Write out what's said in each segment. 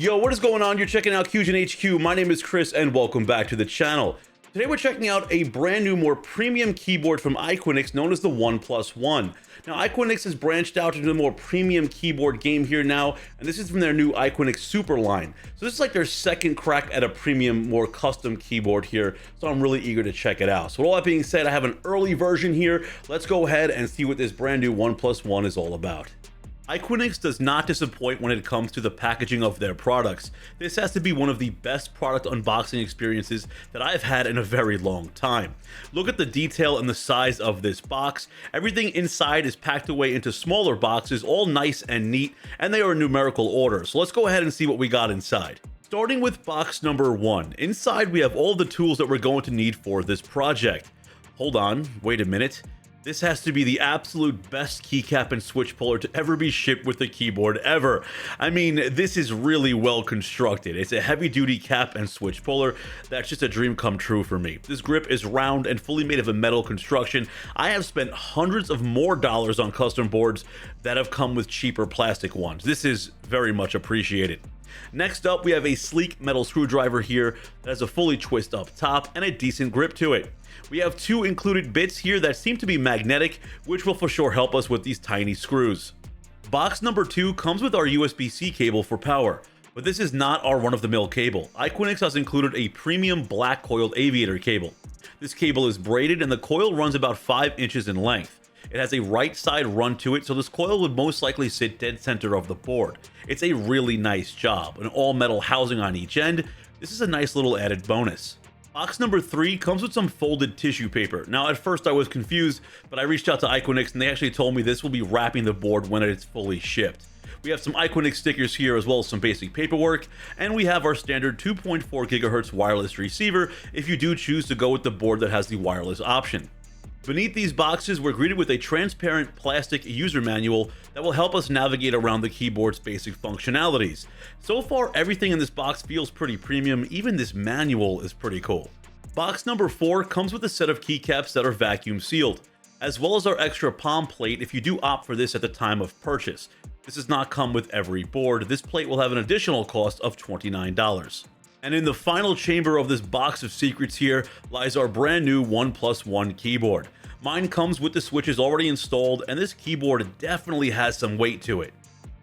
Yo, what is going on? You're checking out Fusion HQ. My name is Chris and welcome back to the channel. Today we're checking out a brand new, more premium keyboard from Iqunix known as the OnePlus Now, Iqunix has branched out into the more premium keyboard game here now, and this is from their new Iqunix Super line. So this is like their second crack at a premium, more custom keyboard here, so I'm really eager to check it out. So with all that being said, I have an early version here. Let's go ahead and see what this brand new OnePlus is all about. Iqunix does not disappoint when it comes to the packaging of their products. This has to be one of the best product unboxing experiences that I've had in a very long time. Look at the detail and the size of this box. Everything inside is packed away into smaller boxes, all nice and neat, and they are in numerical order. So let's go ahead and see what we got inside. Starting with box number 1. Inside we have all the tools that we're going to need for this project. Hold on, wait a minute. This has to be the absolute best keycap and switch puller to ever be shipped with a keyboard ever. I mean, this is really well constructed. It's a heavy duty cap and switch puller. That's just a dream come true for me. This grip is round and fully made of a metal construction. I have spent hundreds of more dollars on custom boards that have come with cheaper plastic ones. This is very much appreciated. Next up, we have a sleek metal screwdriver here that has a fully twist up top and a decent grip to it. We have 2 included bits here that seem to be magnetic, which will for sure help us with these tiny screws. Box number 2 comes with our USB-C cable for power, but this is not our run-of-the-mill cable. Iqunix has included a premium black coiled aviator cable. This cable is braided and the coil runs about 5 inches in length. It has a right side run to it, so this coil would most likely sit dead center of the board. It's a really nice job. An all metal housing on each end. This is a nice little added bonus. Box number 3 comes with some folded tissue paper. Now at first I was confused, but I reached out to Iqunix and they actually told me this will be wrapping the board when it's fully shipped. We have some Iqunix stickers here as well as some basic paperwork, and we have our standard 2.4 GHz wireless receiver if you do choose to go with the board that has the wireless option. Beneath these boxes, we're greeted with a transparent plastic user manual that will help us navigate around the keyboard's basic functionalities. So far, everything in this box feels pretty premium. Even this manual is pretty cool. Box number 4 comes with a set of keycaps that are vacuum sealed, as well as our extra palm plate if you do opt for this at the time of purchase. This does not come with every board. This plate will have an additional cost of $29. And in the final chamber of this box of secrets here lies our brand new OnePlus keyboard. Mine comes with the switches already installed, and this keyboard definitely has some weight to it.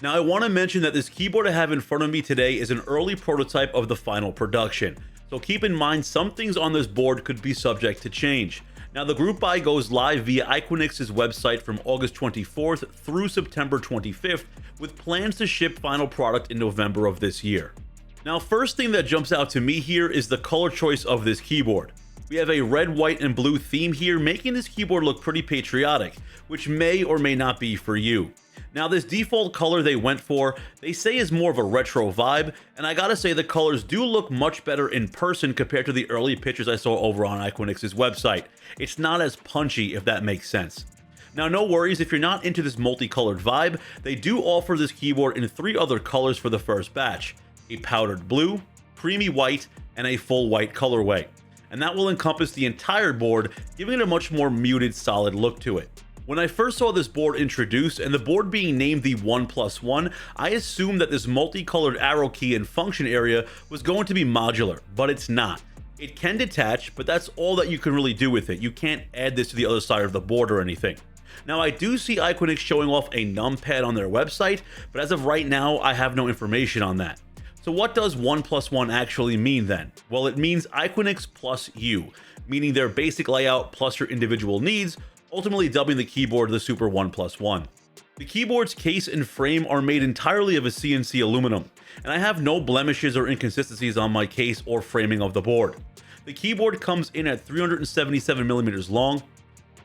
Now I want to mention that this keyboard I have in front of me today is an early prototype of the final production. So keep in mind some things on this board could be subject to change. Now the group buy goes live via Iqunix's website from August 24th through September 25th, with plans to ship final product in November of this year. Now, first thing that jumps out to me here is the color choice of this keyboard. We have a red, white, and blue theme here, making this keyboard look pretty patriotic, which may or may not be for you. Now, this default color they went for, they say is more of a retro vibe, and I gotta say the colors do look much better in person compared to the early pictures I saw over on Iqunix's website. It's not as punchy, if that makes sense. Now, no worries if you're not into this multicolored vibe, they do offer this keyboard in 3 other colors for the first batch. A powdered blue, creamy white, and a full white colorway. And that will encompass the entire board, giving it a much more muted, solid look to it. When I first saw this board introduced and the board being named the OnePlus I assumed that this multicolored arrow key and function area was going to be modular, but it's not. It can detach, but that's all that you can really do with it. You can't add this to the other side of the board or anything. Now, I do see Iqunix showing off a numpad on their website, but as of right now, I have no information on that. So what does OnePlus actually mean then? Well, it means Iqunix plus you, meaning their basic layout plus your individual needs, ultimately dubbing the keyboard the Super OnePlus. The keyboard's case and frame are made entirely of a CNC aluminum, and I have no blemishes or inconsistencies on my case or framing of the board. The keyboard comes in at 377mm long,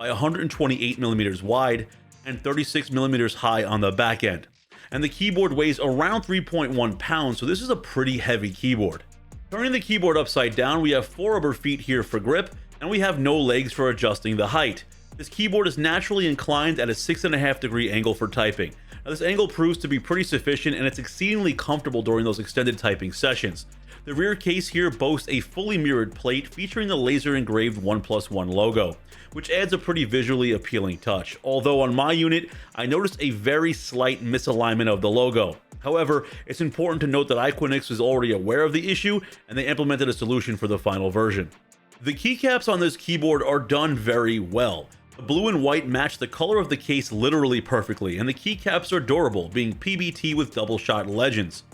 by 128mm wide, and 36mm high on the back end. And the keyboard weighs around 3.1 pounds, so this is a pretty heavy keyboard. Turning the keyboard upside down, we have 4 rubber feet here for grip, and we have no legs for adjusting the height. This keyboard is naturally inclined at a 6.5-degree angle for typing. Now, this angle proves to be pretty sufficient, and it's exceedingly comfortable during those extended typing sessions. The rear case here boasts a fully mirrored plate featuring the laser engraved OnePlus logo, which adds a pretty visually appealing touch, although on my unit, I noticed a very slight misalignment of the logo. However, it's important to note that Iqunix was already aware of the issue and they implemented a solution for the final version. The keycaps on this keyboard are done very well. The blue and white match the color of the case literally perfectly, and the keycaps are durable, being PBT with double shot legends.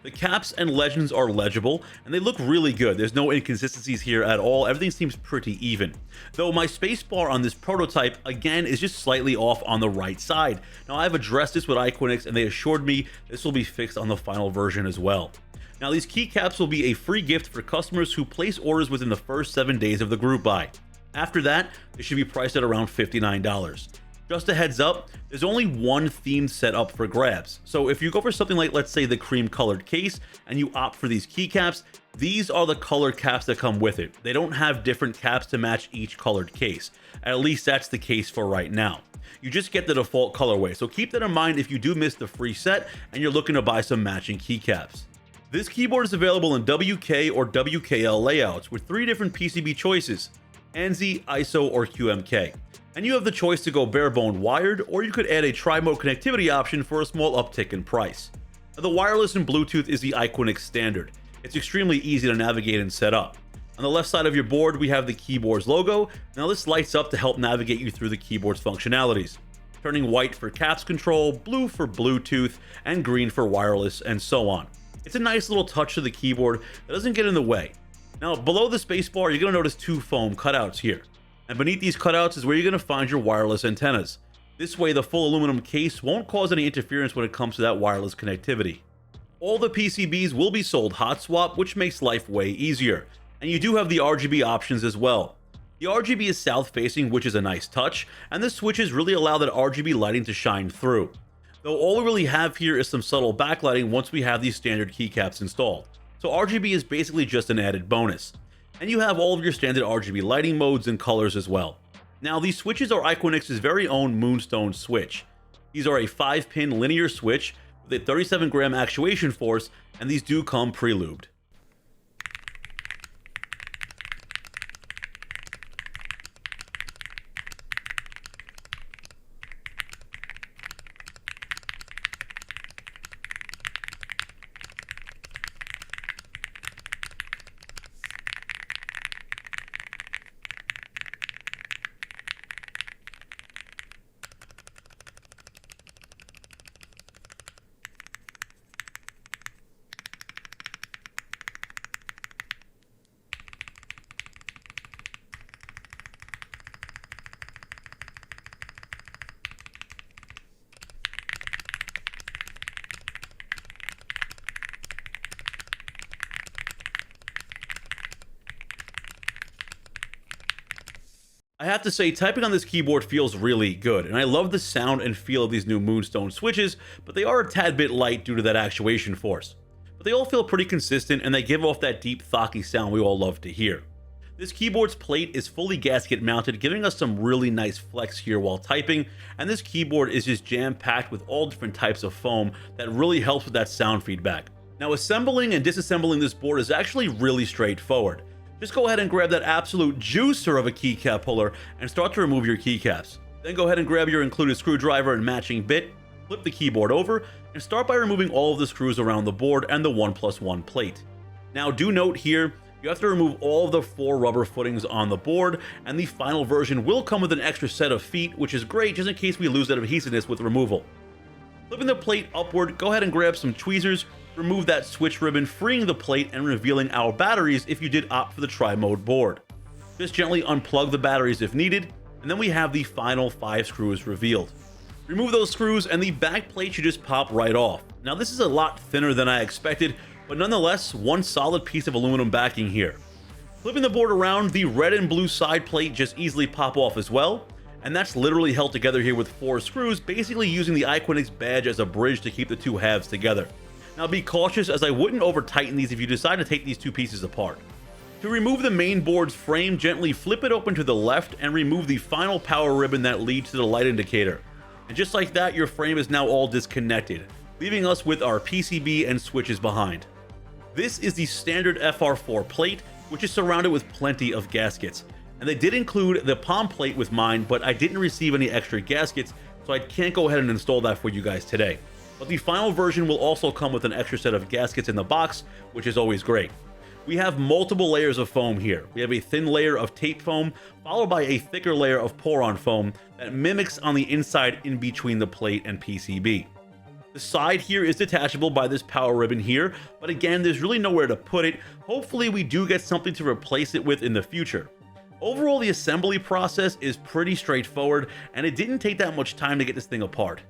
The caps and legends are legible, and they look really good. There's no inconsistencies here at all. Everything seems pretty even. Though my spacebar on this prototype, again, is just slightly off on the right side. Now, I've addressed this with Iqunix, and they assured me this will be fixed on the final version as well. Now, these keycaps will be a free gift for customers who place orders within the first 7 days of the group buy. After that, it should be priced at around $59. Just a heads up, there's only one theme set up for grabs. So if you go for something like, let's say, the cream colored case and you opt for these keycaps, these are the colored caps that come with it. They don't have different caps to match each colored case. At least that's the case for right now. You just get the default colorway, so keep that in mind if you do miss the free set and you're looking to buy some matching keycaps. This keyboard is available in WK or WKL layouts with 3 different PCB choices: ANSI, ISO, or QMK. And you have the choice to go bare-bone wired, or you could add a tri-mode connectivity option for a small uptick in price. Now, the wireless and Bluetooth is the Iqunix standard. It's extremely easy to navigate and set up. On the left side of your board, we have the keyboard's logo. Now this lights up to help navigate you through the keyboard's functionalities, turning white for caps control, blue for Bluetooth, and green for wireless, and so on. It's a nice little touch to the keyboard that doesn't get in the way. Now, below the spacebar, you're going to notice 2 foam cutouts here. And beneath these cutouts is where you're going to find your wireless antennas. This way, the full aluminum case won't cause any interference when it comes to that wireless connectivity. All the PCBs will be sold hot swap, which makes life way easier. And you do have the RGB options as well. The RGB is south facing, which is a nice touch, and the switches really allow that RGB lighting to shine through. Though all we really have here is some subtle backlighting once we have these standard keycaps installed. So RGB is basically just an added bonus. And you have all of your standard RGB lighting modes and colors as well. Now, these switches are Iqunix's very own Moonstone switch. These are a 5-pin linear switch with a 37-gram actuation force, and these do come pre-lubed. I have to say, typing on this keyboard feels really good, and I love the sound and feel of these new Moonstone switches, but they are a tad bit light due to that actuation force. But they all feel pretty consistent, and they give off that deep THOCKY sound we all love to hear. This keyboard's plate is fully gasket mounted, giving us some really nice flex here while typing, and this keyboard is just jam-packed with all different types of foam that really helps with that sound feedback. Now, assembling and disassembling this board is actually really straightforward. Just go ahead and grab that absolute juicer of a keycap puller and start to remove your keycaps. Then go ahead and grab your included screwdriver and matching bit, flip the keyboard over, and start by removing all of the screws around the board and the 1+1 plate. Now, do note here, you have to remove all of the 4 rubber footings on the board, and the final version will come with an extra set of feet, which is great just in case we lose that adhesiveness with removal. Flipping the plate upward, go ahead and grab some tweezers, remove that switch ribbon, freeing the plate and revealing our batteries if you did opt for the tri-mode board. Just gently unplug the batteries if needed, and then we have the final 5 screws revealed. Remove those screws and the back plate should just pop right off. Now, this is a lot thinner than I expected, but nonetheless, one solid piece of aluminum backing here. Flipping the board around, the red and blue side plate just easily pop off as well, and that's literally held together here with 4 screws, basically using the Iqunix badge as a bridge to keep the 2 halves together. Now, be cautious, as I wouldn't over tighten these if you decide to take these 2 pieces apart. To remove the main board's frame, gently flip it open to the left and remove the final power ribbon that leads to the light indicator. And just like that, your frame is now all disconnected, leaving us with our PCB and switches behind. This is the standard FR4 plate, which is surrounded with plenty of gaskets. And they did include the palm plate with mine, but I didn't receive any extra gaskets, so I can't go ahead and install that for you guys today. but the final version will also come with an extra set of gaskets in the box, which is always great. We have multiple layers of foam here. We have a thin layer of tape foam, followed by a thicker layer of pour-on foam that mimics on the inside in between the plate and PCB. The side here is detachable by this power ribbon here, but again, there's really nowhere to put it. Hopefully we do get something to replace it with in the future. Overall, the assembly process is pretty straightforward, and it didn't take that much time to get this thing apart.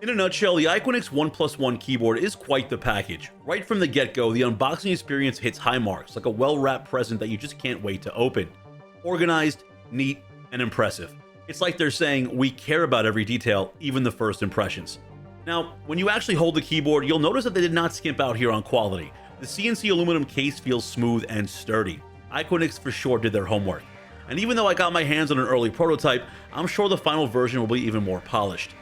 In a nutshell, the Iqunix 1+1 keyboard is quite the package. Right from the get-go, the unboxing experience hits high marks, like a well-wrapped present that you just can't wait to open. Organized, neat, and impressive. It's like they're saying, we care about every detail, even the first impressions. Now, when you actually hold the keyboard, you'll notice that they did not skimp out here on quality. The CNC aluminum case feels smooth and sturdy. Iqunix for sure did their homework. And even though I got my hands on an early prototype, I'm sure the final version will be even more polished.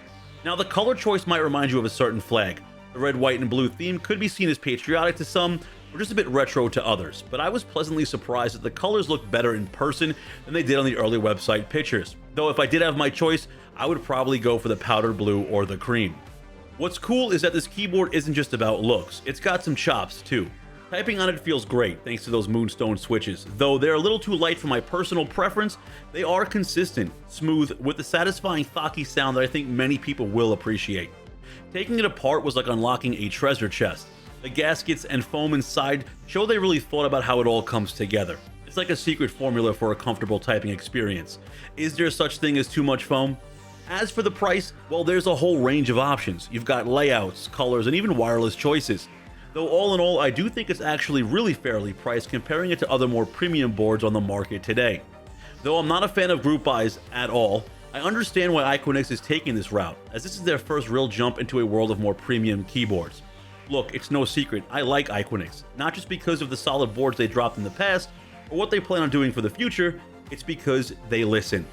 Now, the color choice might remind you of a certain flag. The red, white, and blue theme could be seen as patriotic to some, or just a bit retro to others, but I was pleasantly surprised that the colors look better in person than they did on the early website pictures. Though if I did have my choice, I would probably go for the powder blue or the cream. What's cool is that this keyboard isn't just about looks, it's got some chops too. Typing on it feels great thanks to those Moonstone switches. Though they're a little too light for my personal preference, they are consistent, smooth, with the satisfying THOCKY sound that I think many people will appreciate. Taking it apart was like unlocking a treasure chest. The gaskets and foam inside show they really thought about how it all comes together. It's like a secret formula for a comfortable typing experience. Is there such thing as too much foam? As for the price, well, there's a whole range of options. You've got layouts, colors, and even wireless choices. Though all in all, I do think it's actually really fairly priced comparing it to other more premium boards on the market today. Though I'm not a fan of group buys at all, I understand why Iqunix is taking this route, as this is their first real jump into a world of more premium keyboards. Look, it's no secret, I like Iqunix, not just because of the solid boards they dropped in the past, or what they plan on doing for the future, it's because they listen.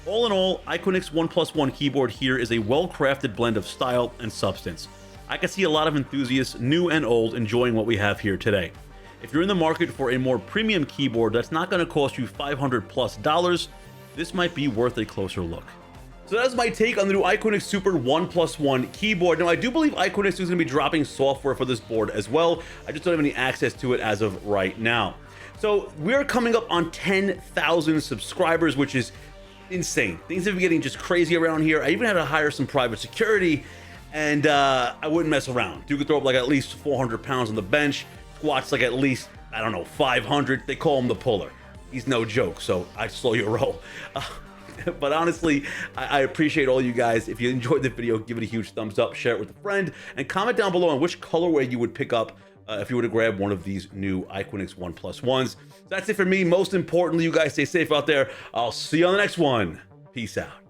All in all, Iqunix 1+1 keyboard here is a well-crafted blend of style and substance. I can see a lot of enthusiasts, new and old, enjoying what we have here today. If you're in the market for a more premium keyboard that's not going to cost you $500+, this might be worth a closer look. So that's my take on the new Iqunix Super 1+1 keyboard. Now, I do believe Iqunix is going to be dropping software for this board as well. I just don't have any access to it as of right now. So we're coming up on 10,000 subscribers, which is insane. Things have been getting just crazy around here. I even had to hire some private security, and I wouldn't mess around. Dude could throw up like at least 400 pounds on the bench, squats like at least, I don't know, 500. They call him the puller. He's no joke, so I slow your roll. But honestly, I appreciate all you guys. If you enjoyed the video, give it a huge thumbs up, share it with a friend, and comment down below on which colorway you would pick up if you were to grab one of these new Iqunix 1+1s. So that's it for me. Most importantly, you guys stay safe out there. I'll see you on the next one. Peace out.